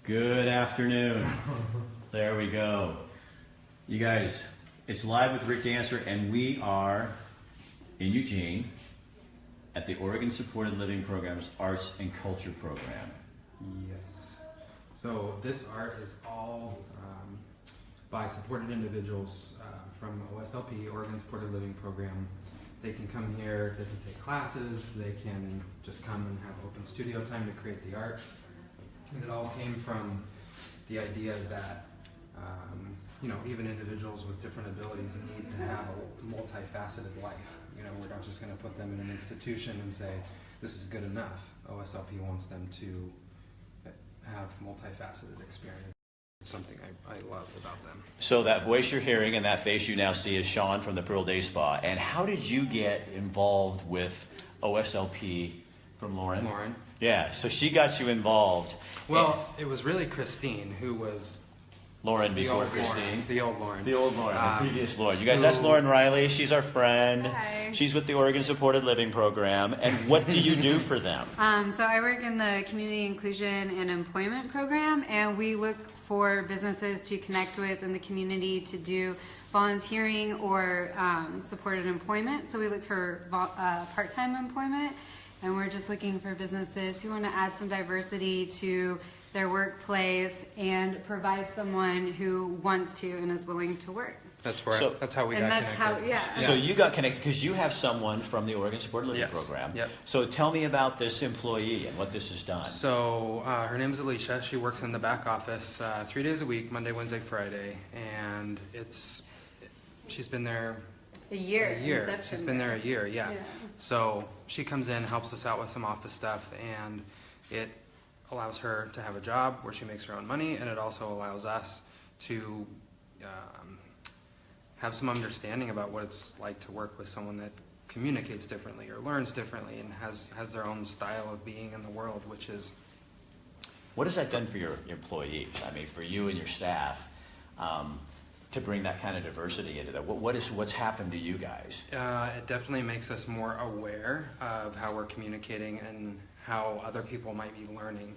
Good afternoon. There we go. You guys, it's Live with Rick Dancer, and we are in Eugene at the Oregon Supported Living Program's Arts and Culture Program. Yes. So this art is all by supported individuals from OSLP, Oregon Supported Living Program. They can come here, they can take classes, they can just come and have open studio time to create the art. And it all came from the idea that even individuals with different abilities need to have a multifaceted life. We're not just going to put them in an institution and say, this is good enough. OSLP wants them to have multifaceted experience. It's something I love about them. So that voice you're hearing and that face you now see is Sean from the Pearl Day Spa. And how did you get involved with OSLP from Lauren? Lauren. Yeah, so she got you involved. Well, it was really Christine who was Lauren before Christine. The old Lauren. The old Lauren, the previous Lauren. You guys, that's Lauren Riley. She's our friend. Hi. She's with the Oregon Supported Living Program. And what do you do for them? So I work in the Community Inclusion and Employment Program, and we look for businesses to connect with in the community to do volunteering or supported employment. So we look for part-time employment, and we're just looking for businesses who want to add some diversity to their workplace and provide someone who wants to and is willing to work. That's how we got connected. So you got connected because you have someone from the Oregon Supported Living Program. Yep. So tell me about this employee and what this has done. So her name's Alicia. She works in the back office 3 days a week, Monday, Wednesday, Friday, and she's been there A year. She's been there a year, yeah. So she comes in, helps us out with some office stuff, and it allows her to have a job where she makes her own money, and it also allows us to have some understanding about what it's like to work with someone that communicates differently or learns differently and has their own style of being in the world, which is... What has that done for your employees? I mean, for you and your staff, to bring that kind of diversity into that? What's happened to you guys? It definitely makes us more aware of how we're communicating and how other people might be learning.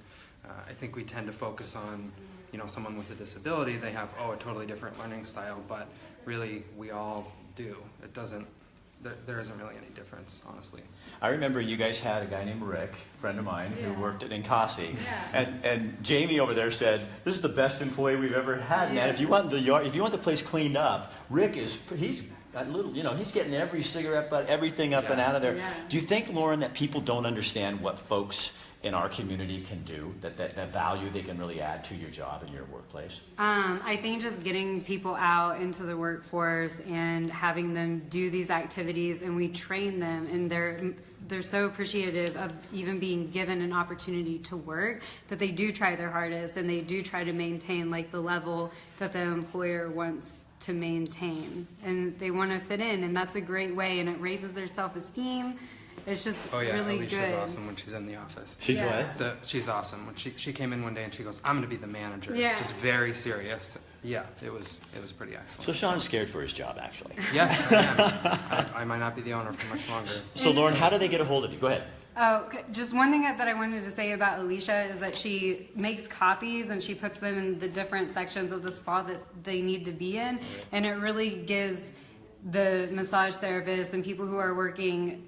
I think we tend to focus on, someone with a disability. They have a totally different learning style, but really we all do. There isn't really any difference, honestly. I remember you guys had a guy named Rick, a friend of mine, who worked at Nkasi, and Jamie over there said, "This is the best employee we've ever had, man. If you want the place cleaned up, Rick he's getting every cigarette butt, everything up and out of there." Do you think, Lauren, that people don't understand what folks in our community can do, that value they can really add to your job and your workplace? I think just getting people out into the workforce and having them do these activities, and we train them, and they're so appreciative of even being given an opportunity to work, that they do try their hardest and they do try to maintain the level that the employer wants to maintain, and they want to fit in, and that's a great way, and it raises their self-esteem. It's just really good. Alicia's awesome when she's in the office. She's what? She's awesome. When she came in one day and she goes, "I'm going to be the manager." Yeah. Just very serious. Yeah, it was pretty excellent. So Sean's scared for his job, actually. Yes, I am. I might not be the owner for much longer. So Lauren, how do they get a hold of you? Go ahead. Oh, just one thing that I wanted to say about Alicia is that she makes copies and she puts them in the different sections of the spa that they need to be in, and it really gives the massage therapists and people who are working,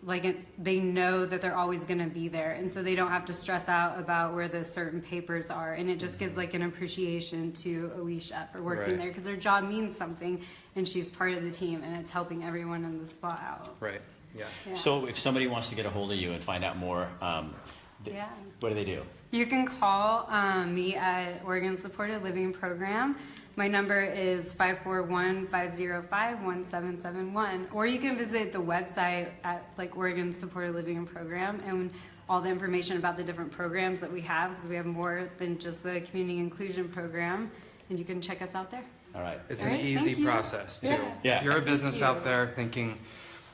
they know that they're always going to be there, and so they don't have to stress out about where those certain papers are, and it just gives an appreciation to Alicia for working there, because her job means something, and she's part of the team, and it's helping everyone in the spa out. Right. Yeah. So if somebody wants to get a hold of you and find out more, what do they do? You can call me at Oregon Supported Living Program. My number is 541-505-1771, or you can visit the website at Oregon Supported Living Program, and all the information about the different programs that we have, because we have more than just the Community Inclusion Program, and you can check us out there. All right. It's an easy process, too. Yeah. If you're a business out there thinking,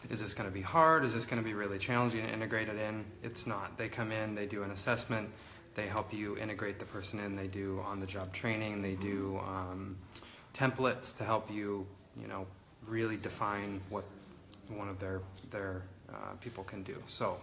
is this going to be hard? Is this going to be really challenging to integrate it in? It's not. They come in, they do an assessment, they help you integrate the person in, they do on-the-job training, they do templates to help you, really define what one of their people can do. So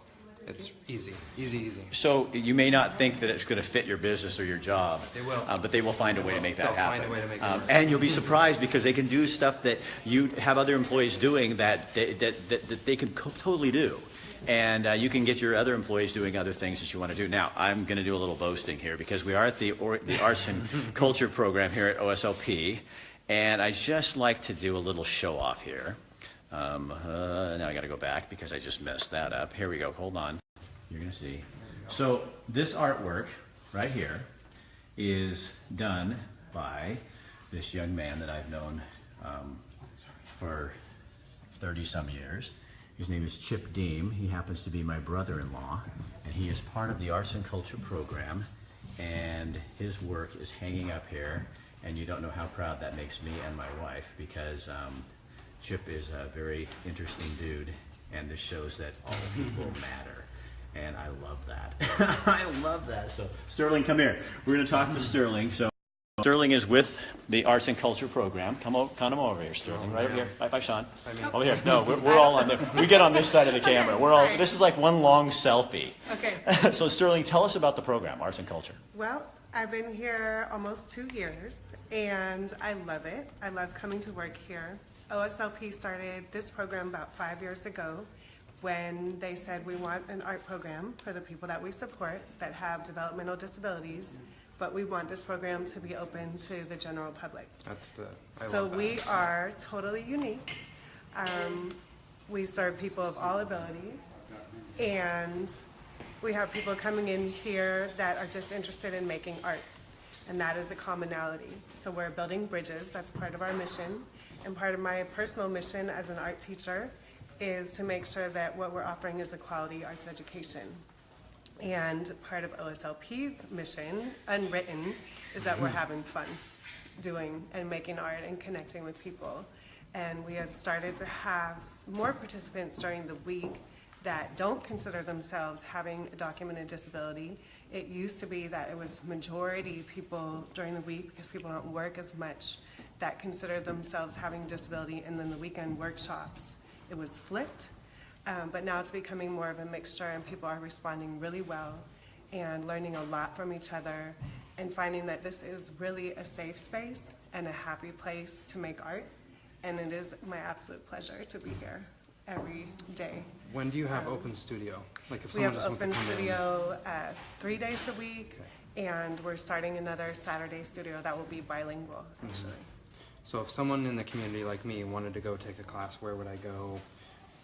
It's easy, easy. So you may not think that it's going to fit your business or your job. They will. But they will find a way to make that happen. They'll find a way to make it work. And you'll be surprised because they can do stuff that you have other employees doing that they can totally do. And you can get your other employees doing other things that you want to do. Now, I'm going to do a little boasting here because we are at the Arts and Culture program here at OSLP. And I just like to do a little show off here. Now I got to go back because I just messed that up. Here we go. Hold on. You're going to see. So this artwork right here is done by this young man that I've known for 30-some years. His name is Chip Deem. He happens to be my brother-in-law, and he is part of the Arts and Culture program, and his work is hanging up here, and you don't know how proud that makes me and my wife because Chip is a very interesting dude, and this shows that all people matter, and I love that. I love that. So Sterling, come here. We're going to talk to Sterling. So Sterling is with the Arts and Culture program. Come over here, Sterling. Right over here. Bye, Sean. Over here. No, we're all on there. We get on this side of the camera. We're all. This is like one long selfie. Okay. So Sterling, tell us about the program, Arts and Culture. Well, I've been here almost 2 years, and I love it. I love coming to work here. OSLP started this program about 5 years ago when they said we want an art program for the people that we support that have developmental disabilities, but we want this program to be open to the general public. So we are totally unique. We serve people of all abilities, and we have people coming in here that are just interested in making art, and that is a commonality. So we're building bridges. That's part of our mission, and part of my personal mission as an art teacher is to make sure that what we're offering is a quality arts education. And part of OSLP's mission, unwritten, is that we're having fun doing and making art and connecting with people. And we have started to have more participants during the week that don't consider themselves having a documented disability. It used to be that it was majority people during the week, because people don't work as much, that consider themselves having a disability, and then the weekend workshops, it was flipped. But now it's becoming more of a mixture, and people are responding really well and learning a lot from each other and finding that this is really a safe space and a happy place to make art. And it is my absolute pleasure to be here every day. When do you have open studio? Like if We someone have just wants to open come studio 3 days a week, and we're starting another Saturday studio that will be bilingual, actually. So if someone in the community like me wanted to go take a class, where would I go?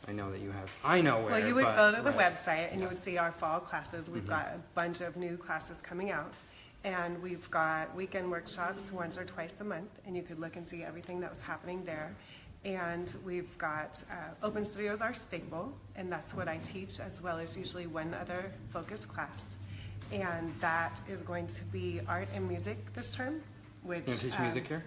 I know that you have, I know where. Well, you would go to the right. website and you would see our fall classes. We've got a bunch of new classes coming out. And we've got weekend workshops once or twice a month, and you could look and see everything that was happening there. And we've got open studios, our staple, and that's what I teach, as well as usually one other focus class. And that is going to be art and music this term, which You teach music here?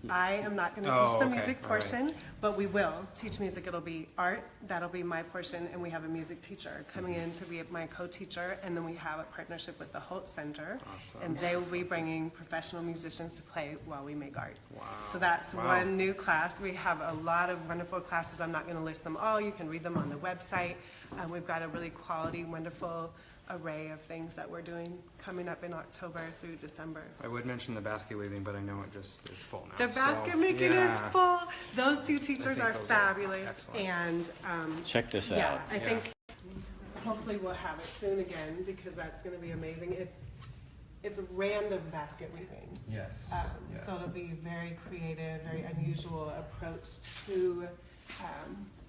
I am not going to Oh, teach the okay. music All right. portion, but we will teach music. It'll be art, that'll be my portion, and we have a music teacher coming in to be my co-teacher, and then we have a partnership with the Holt Center, Awesome. and they will be bringing professional musicians to play while we make art. Wow. So that's Wow. one new class. We have a lot of wonderful classes. I'm not going to list them all. You can read them on the website. We've got a really quality, wonderful array of things that we're doing coming up in October through December. I would mention the basket weaving, but I know it just is full now. The basket so, making yeah. is full. Those two teachers think are those are fabulous, excellent. and Check this yeah, out. I think hopefully we'll have it soon again, because that's going to be amazing. It's random basket weaving, Yes. Yeah. so it'll be very creative, very unusual approach to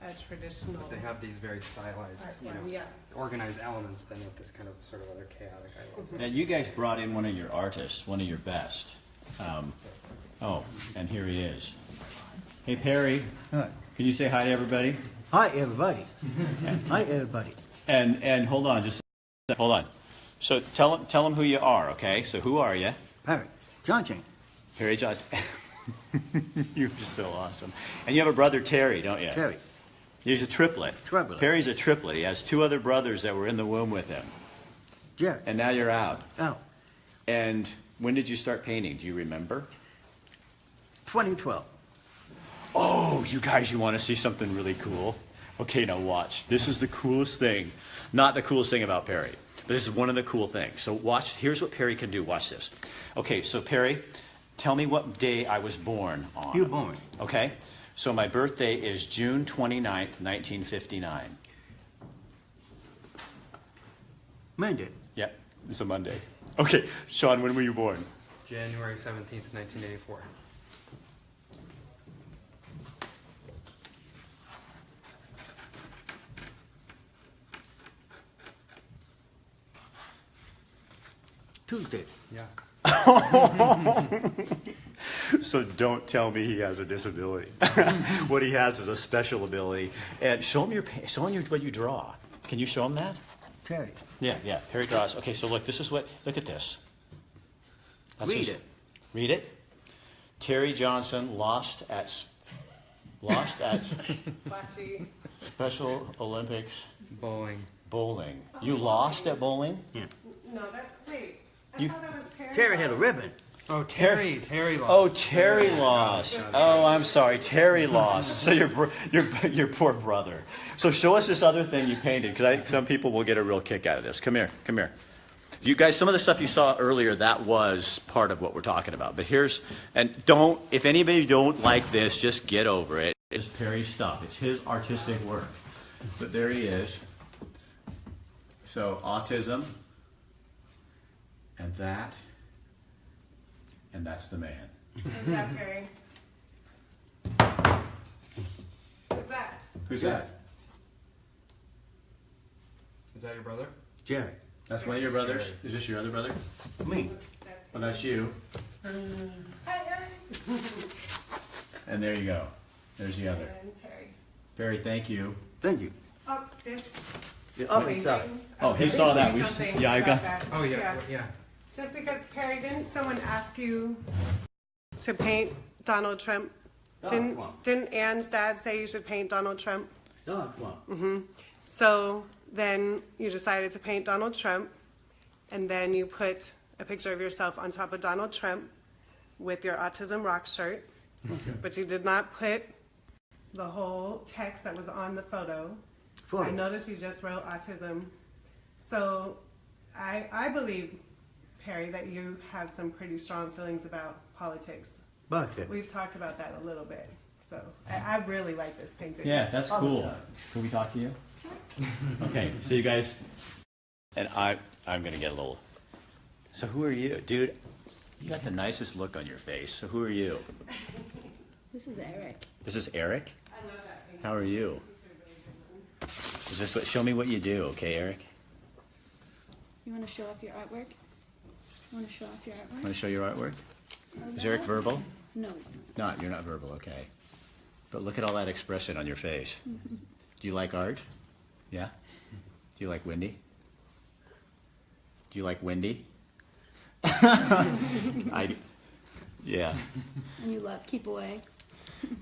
a traditional But they have these very stylized, art you know, form. Yeah. organized elements then with this kind of sort of other chaotic. I love Now, you guys brought in one of your artists, one of your best. Oh, and here he is. Hey, Perry, Hi. can you say hi to everybody? Hi, everybody. Hi, everybody. And hold on, hold on. So tell them who you are, okay? So who are you? Perry. Johnson. Perry Johnson. You're so awesome. And you have a brother, Terry, don't you? Terry. He's a triplet. Triplet. Perry's a triplet. He has two other brothers that were in the womb with him. Jerry. And now you're out. Oh, And when did you start painting? Do you remember? 2012. Oh, you guys, you want to see something really cool? Okay, now watch. This is the coolest thing. Not the coolest thing about Perry, but this is one of the cool things. So watch, here's what Perry can do. Watch this. Okay, so Perry, tell me what day I was born on. You born. Okay, so my birthday is June 29th, 1959. Monday. Yep, it's a Monday. Okay, Sean, when were you born? January 17th, 1984. Tuesday. Yeah. So don't tell me he has a disability. What he has is a special ability. And show him what you draw. Can you show him that? Terry. Yeah. Perry draws. Okay, so look, this is what. Look at this. Read it. Read it. Terry Johnson lost at Bocce. Special Olympics Bowling. bowling. You lost at bowling? Yeah. No, that's, wait. I You- thought that was Terry. Terry had a ribbon. Oh, Terry lost. Oh, Terry lost. Oh, I'm sorry, Terry lost. So your poor brother. So show us this other thing you painted, because some people will get a real kick out of this. Come here. You guys, some of the stuff you saw earlier, that was part of what we're talking about. But here's, and if anybody don't like this, just get over it. It's Terry's stuff. It's his artistic work. But there he is. So autism, and that's the man. Who's that, Perry? Who's that? Who's that? Is that your brother? Jerry. That's one of your brothers? Jerry. Is this your other brother? Me. That's Oh, that's you. Hi, Perry. And there you go. There's the other. And Terry. Barry, thank you. Thank you. Oh, there's The other side. Oh, he Let me saw say that. something Yeah, I about got. that. Oh, yeah. Just because, Perry, didn't someone ask you to paint Donald Trump? Donald Trump. Didn't Ann's dad say you should paint Donald Trump? Donald Trump. So then you decided to paint Donald Trump, and then you put a picture of yourself on top of Donald Trump with your Autism Rock shirt, but you did not put the whole text that was on the photo. I noticed you just wrote autism. So I believe, Perry, that you have some pretty strong feelings about politics. Bucket. We've talked about that a little bit. So I really like this painting. Yeah, that's cool. Can we talk to you? Okay, so you guys, and I'm gonna get a little. So who are you, dude? You got the nicest look on your face. So who are you? This is Eric. This is Eric. I love that painting. How are you? Is this what? Show me what you do, okay, Eric? You want to show off your artwork? Want to show off your artwork? Want to show your artwork? Is Eric verbal? No, he's not. No, you're not verbal. Okay. But look at all that expression on your face. Do you like art? Yeah. Do you like Wendy? Do you like Wendy? Yeah. And you love Keep Away.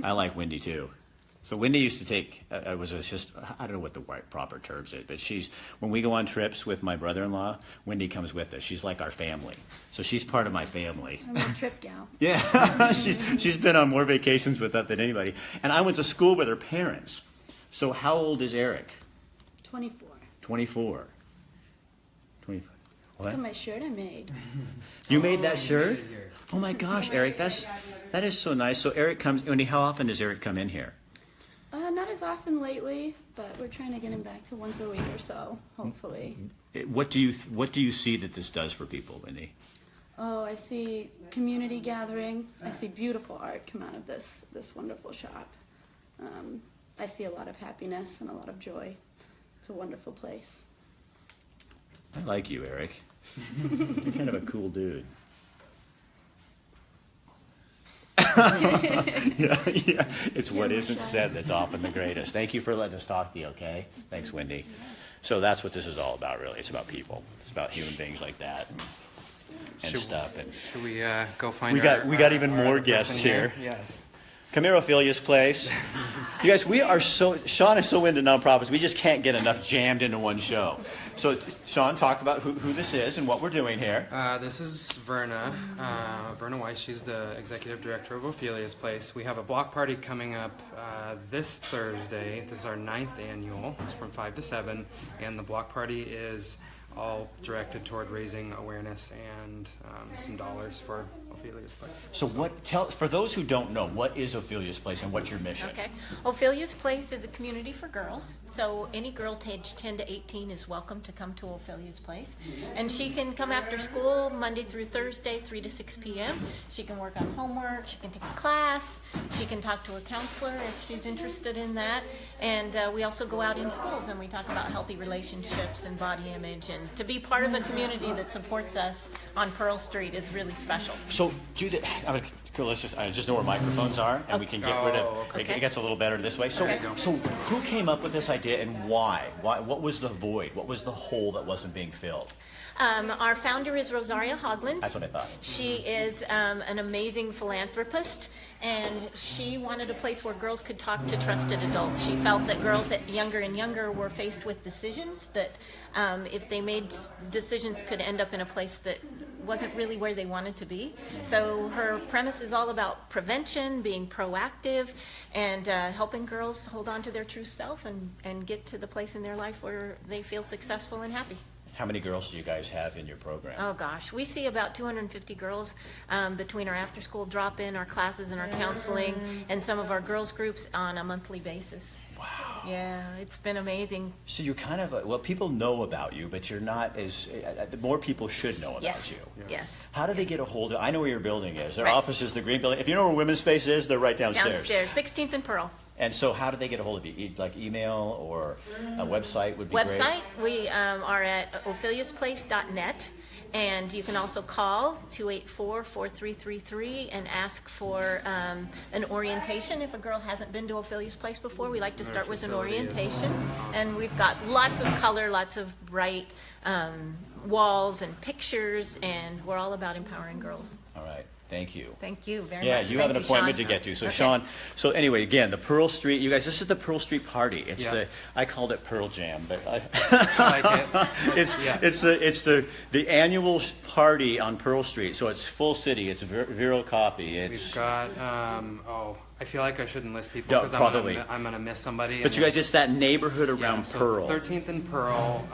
I like Wendy too. So Wendy used to take, I don't know what the proper terms is, but when we go on trips with my brother-in-law, Wendy comes with us. She's like our family. So she's part of my family. I'm a trip gal. Yeah, she's been on more vacations with us than anybody. And I went to school with her parents. So how old is Eric? 24. 24. 24. Look What? at my shirt I made. You made that shirt? Oh my gosh, Eric, that is so nice. So Eric comes, Wendy, how often does Eric come in here? Not as often lately, but we're trying to get him back to once a week or so, hopefully. What do you see that this does for people, Wendy? Oh, I see community gathering. I see beautiful art come out of this wonderful shop. I see a lot of happiness and a lot of joy. It's a wonderful place. I like you, Eric. You're kind of a cool dude. yeah. It's what isn't said that's often the greatest. Thank you for letting us talk to you, okay? Thanks, Wendy. So that's what this is all about, really. It's about people. It's about human beings like that and stuff. And Should we go find we got even more other guests person here. Yes. Come here, Ophelia's place. You guys, we are Sean is so into nonprofits, we just can't get enough jammed into one show. So Sean talked about who this is and what we're doing here. This is Verna Weiss. She's the executive director of Ophelia's Place. We have a block party coming up this Thursday. This is our 9th annual. It's from 5 to 7, and the block party is all directed toward raising awareness and some dollars for Ophelia's Place. So for those who don't know, what is Ophelia's Place and what's your mission? Okay. Ophelia's Place is a community for girls. So any girl aged 10 to 18 is welcome to come to Ophelia's Place. And she can come after school Monday through Thursday, 3 to 6 p.m. She can work on homework. She can take a class. She can talk to a counselor if she's interested in that. And we also go out in schools and we talk about healthy relationships and body image. And to be part of a community that supports us on Pearl Street is really special. So, Judith, I just know where microphones are, and we can get rid of. Okay. It gets a little better this way. So, so who came up with this idea, and why? What was the void? What was the hole that wasn't being filled? Our founder is Rosaria Hogland. That's what I thought. She is an amazing philanthropist, and she wanted a place where girls could talk to trusted adults. She felt that girls that younger and younger were faced with decisions that if they made decisions could end up in a place that wasn't really where they wanted to be. So her premise is all about prevention, being proactive, and helping girls hold on to their true self and get to the place in their life where they feel successful and happy. How many girls do you guys have in your program? Oh gosh, we see about 250 girls between our after-school drop-in, our classes, and our counseling, and some of our girls groups on a monthly basis. Wow. Yeah, it's been amazing. So you're kind of well, people know about you, but you're not as. More people should know about Yes. you. Yes. How do they get a hold of? I know where your building is. Their Right. office is the green building. If you know where Women's Space is, they're right downstairs. Downstairs, 16th and Pearl. And so, how do they get a hold of you? Like email or a website would be great. Website, we are at opheliasplace.net, and you can also call 284-4333 and ask for an orientation if a girl hasn't been to Ophelia's Place before. We like to start with an orientation, and we've got lots of color, lots of bright walls and pictures, and we're all about empowering girls. All right. Thank you. Thank you very much. Yeah, you have an Thank appointment Sean. to get to. So Okay. Sean, so anyway, again, the Pearl Street, you guys, this is the Pearl Street party. It's Yeah. I called it Pearl Jam, but I like it. it's the annual party on Pearl Street. So it's full city. It's Vero Coffee. It's We've got, I feel like I shouldn't list people Yeah, because probably. I'm gonna miss somebody. But you guys, it's that neighborhood around so Pearl. 13th and Pearl,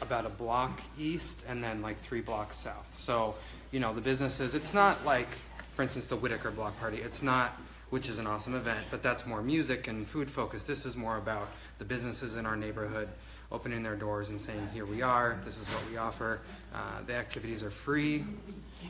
about a block east, and then like 3 blocks south. So, the businesses, it's not like, for instance, the Whitaker block party. It's not, which is an awesome event, but that's more music and food focused. This is more about the businesses in our neighborhood opening their doors and saying, here we are, this is what we offer. The activities are free.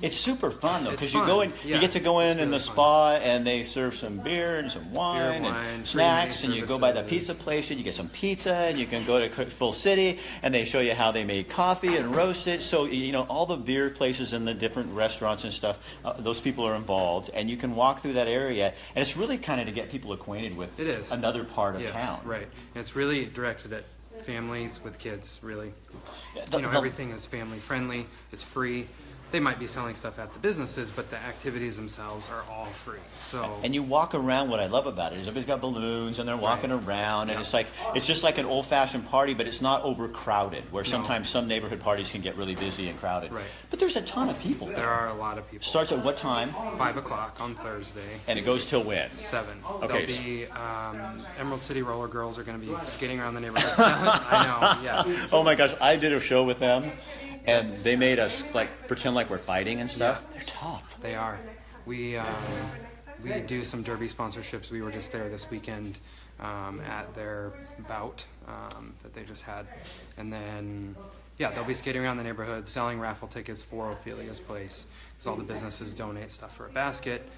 It's super fun though, It's because you fun. go in, Yeah, you get to go in it's the really spa, and they serve some beer and some wine, wine, and free snacks, and you go by the services. pizza place and you get some pizza, and you can go to Full City, and they show you how they made coffee and roast it. So all the beer places and the different restaurants and stuff, those people are involved, and you can walk through that area, and it's really kind of to get people acquainted with It is. another part of Yes, town. right. And it's really directed at families with kids, really. The- Everything is family friendly, it's free. They might be selling stuff at the businesses, but the activities themselves are all free. So And you walk around, what I love about it is everybody's got balloons and they're walking Right. around, and Yeah. it's just like an old-fashioned party, but it's not overcrowded, where No. sometimes some neighborhood parties can get really busy and crowded. Right. But there's a ton of people there there. are a lot of people. Starts at what time? 5 o'clock on Thursday. And it goes till when? 7. Okay. There'll be Emerald City Roller Girls are going to be skating around the neighborhood. I know, yeah. Oh my gosh, I did a show with them, and they made us pretend like we're fighting and stuff. Yeah. They're tough. They are. We do some derby sponsorships. We were just there this weekend at their bout that they just had, and then they'll be skating around the neighborhood, selling raffle tickets for Ophelia's Place, because all the businesses donate stuff for a basket,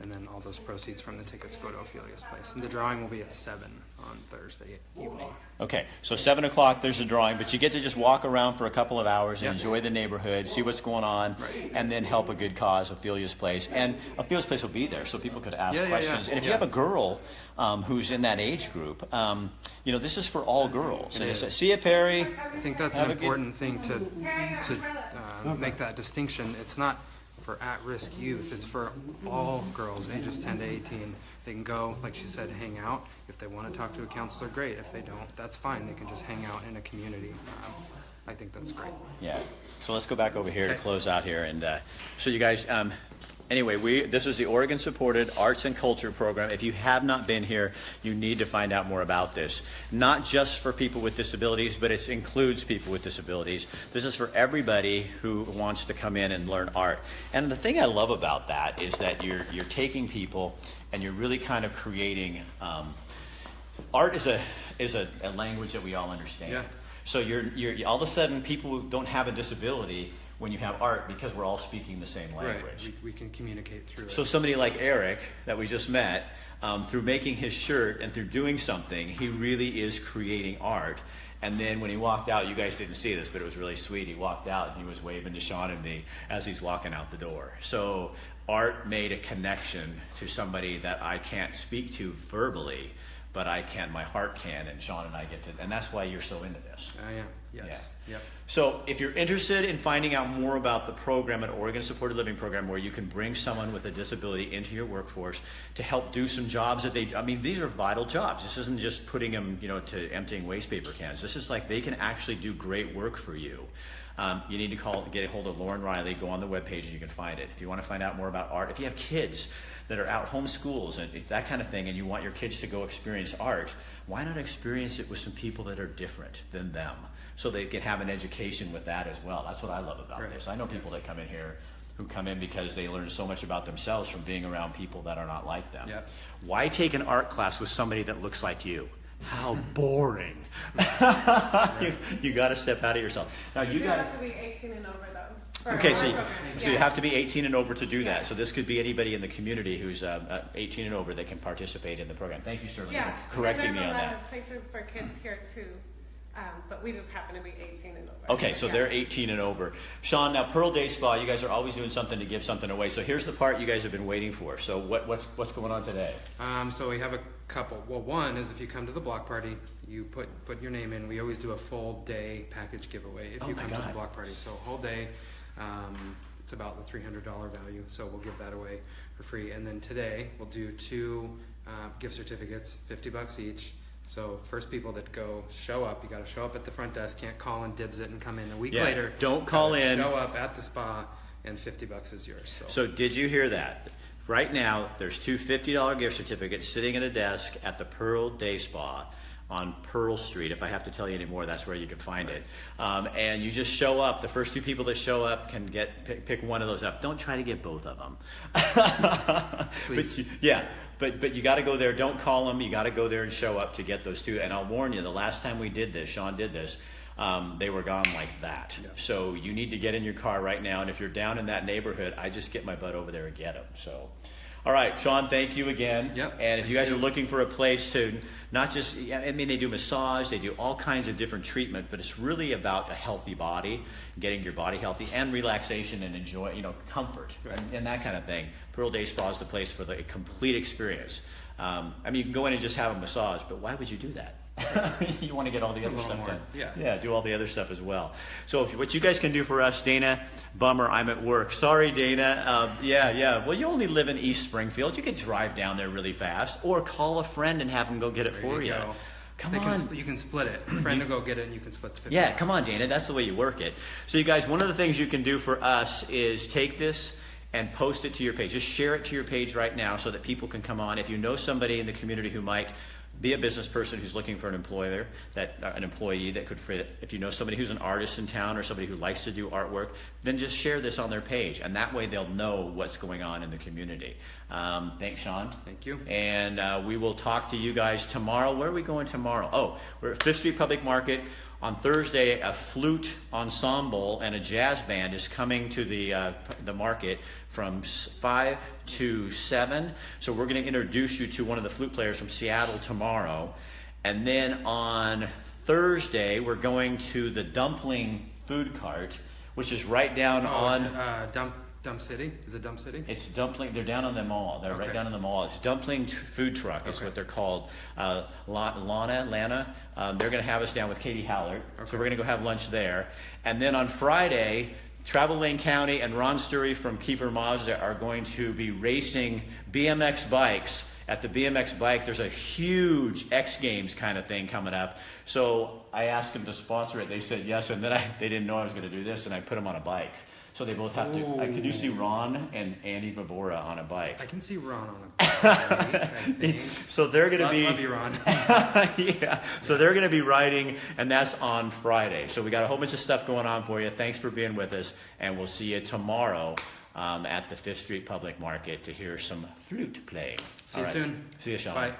and then all those proceeds from the tickets go to Ophelia's Place. And the drawing will be at 7 on Thursday evening. Okay, so 7 o'clock there's a drawing, but you get to just walk around for a couple of hours and Yep. enjoy the neighborhood, see what's going on, Right. and then help a good cause, Ophelia's Place. And Ophelia's Place will be there, so people could ask Yeah, yeah, questions. yeah. And if you Yeah. have a girl who's in that age group, this is for all girls. It So is. see you, Perry. I think that's Have an a good- important thing to make that distinction. It's not for at-risk youth. It's for all girls, ages 10 to 18. They can go, like she said, hang out. If they want to talk to a counselor, great. If they don't, that's fine. They can just hang out in a community. I think that's great. Yeah. So let's go back over here to Okay. close out here. And so you guys, anyway, this is the Oregon-supported Arts and Culture Program. If you have not been here, you need to find out more about this. Not just for people with disabilities, but it includes people with disabilities. This is for everybody who wants to come in and learn art. And the thing I love about that is that you're taking people and you're really kind of creating. Art is a language that we all understand. Yeah. So you're all of a sudden people who don't have a disability when you have art because we're all speaking the same language. Right. We can communicate through it. So somebody like Eric that we just met, through making his shirt and through doing something, he really is creating art. And then when he walked out, you guys didn't see this, but it was really sweet. He walked out and he was waving to Sean and me as he's walking out the door. So art made a connection to somebody that I can't speak to verbally, but I can, my heart can, and Sean and I get to, and that's why you're so into this. I am, yes. Yeah. Yep. So if you're interested in finding out more about the program at Oregon Supported Living Program, where you can bring someone with a disability into your workforce to help do some jobs that these are vital jobs. This isn't just putting them, to emptying waste paper cans. This is like they can actually do great work for you. You need to get a hold of Lauren Riley, go on the webpage and you can find it. If you want to find out more about art, if you have kids that are out home schools and that kind of thing, and you want your kids to go experience art, why not experience it with some people that are different than them, so they can have an education with that as well? That's what I love about this. I know people that come in here who come in because they learn so much about themselves from being around people that are not like them. Yep. Why take an art class with somebody that looks like you? How boring. You got to step out of yourself. Now you got have to be 18 and over though. Okay, so you have to be 18 and over to do that. So this could be anybody in the community who's 18 and over that can participate in the program. Thank you, Sterling, for correcting me on There's a lot that. of places for kids here too, but we just happen to be 18 and over. Okay, so they're 18 and over. Sean, now Pearl Day Spa, you guys are always doing something to give something away. So here's the part you guys have been waiting for. So what's going on today? So we have a couple. Well, one is if you come to the block party, you put your name in. We always do a full day package giveaway if you come to the block party. So whole day, it's about the $300 value. So we'll give that away for free. And then today we'll do 2 gift certificates, $50 each. So first people that show up, you got to show up at the front desk. Can't call and dibs it and come in a week later. Don't call in. Show up at the spa, and $50 is yours. So did you hear that? Right now, there's 2 $50 gift certificates sitting at a desk at the Pearl Day Spa on Pearl Street. If I have to tell you any more, that's where you can find it. And you just show up. The first 2 people that show up can pick one of those up. Don't try to get both of them. Please. But you got to go there. Don't call them. You got to go there and show up to get those 2. And I'll warn you, the last time we did this, Sean did this, they were gone like that. Yeah. So you need to get in your car right now. And if you're down in that neighborhood, I just get my butt over there and get them. So, all right, Sean, thank you again. Yep. And if you guys are looking for a place to not just, they do massage, they do all kinds of different treatment, but it's really about a healthy body, getting your body healthy, and relaxation and enjoy, comfort, Right. and that kind of thing. Pearl Day Spa is the place for the complete experience. You can go in and just have a massage, but why would you do that? You want to get all the other little stuff more, done. yeah. Do all the other stuff as well. So what you guys can do for us, Dana, bummer, I'm at work. Sorry, Dana. Well, you only live in East Springfield. You could drive down there really fast, or call a friend and have them go get it for you. Go. Come on. You can split it. A friend will go get it and you can split the $50. Yeah, come on, Dana. That's the way you work it. So you guys, one of the things you can do for us is take this and post it to your page. Just share it to your page right now so that people can come on. If you know somebody in the community who might be a business person who's looking for an employee that could fit. If you know somebody who's an artist in town or somebody who likes to do artwork, then just share this on their page, and that way they'll know what's going on in the community. Thanks, Sean. Thank you. And we will talk to you guys tomorrow. Where are we going tomorrow? Oh, we're at 5th Street Public Market. On Thursday, a flute ensemble and a jazz band is coming to the market from 5 to 7. So we're going to introduce you to one of the flute players from Seattle tomorrow. And then on Thursday, we're going to the dumpling food cart, which is right down on... Dump City? Is it Dump City? It's dumpling. They're down on the mall. They're right down in the mall. It's dumpling food truck is what they're called. Lana. They're going to have us down with Katie Hallard. So we're going to go have lunch there. And then on Friday, Travel Lane County and Ron Sturry from Kiefer Mazda are going to be racing BMX bikes. At the BMX bike, there's a huge X Games kind of thing coming up. So I asked them to sponsor it. They said yes, and then they didn't know I was going to do this, and I put them on a bike. So they both have to. Could you see Ron and Andy Vabora on a bike? I can see Ron on a bike, I think. So they're going to be. Love you, Ron. Yeah. So they're going to be riding, and that's on Friday. So we got a whole bunch of stuff going on for you. Thanks for being with us, and we'll see you tomorrow at the 5th Street Public Market to hear some flute playing. See you soon. See you, Sean. Bye.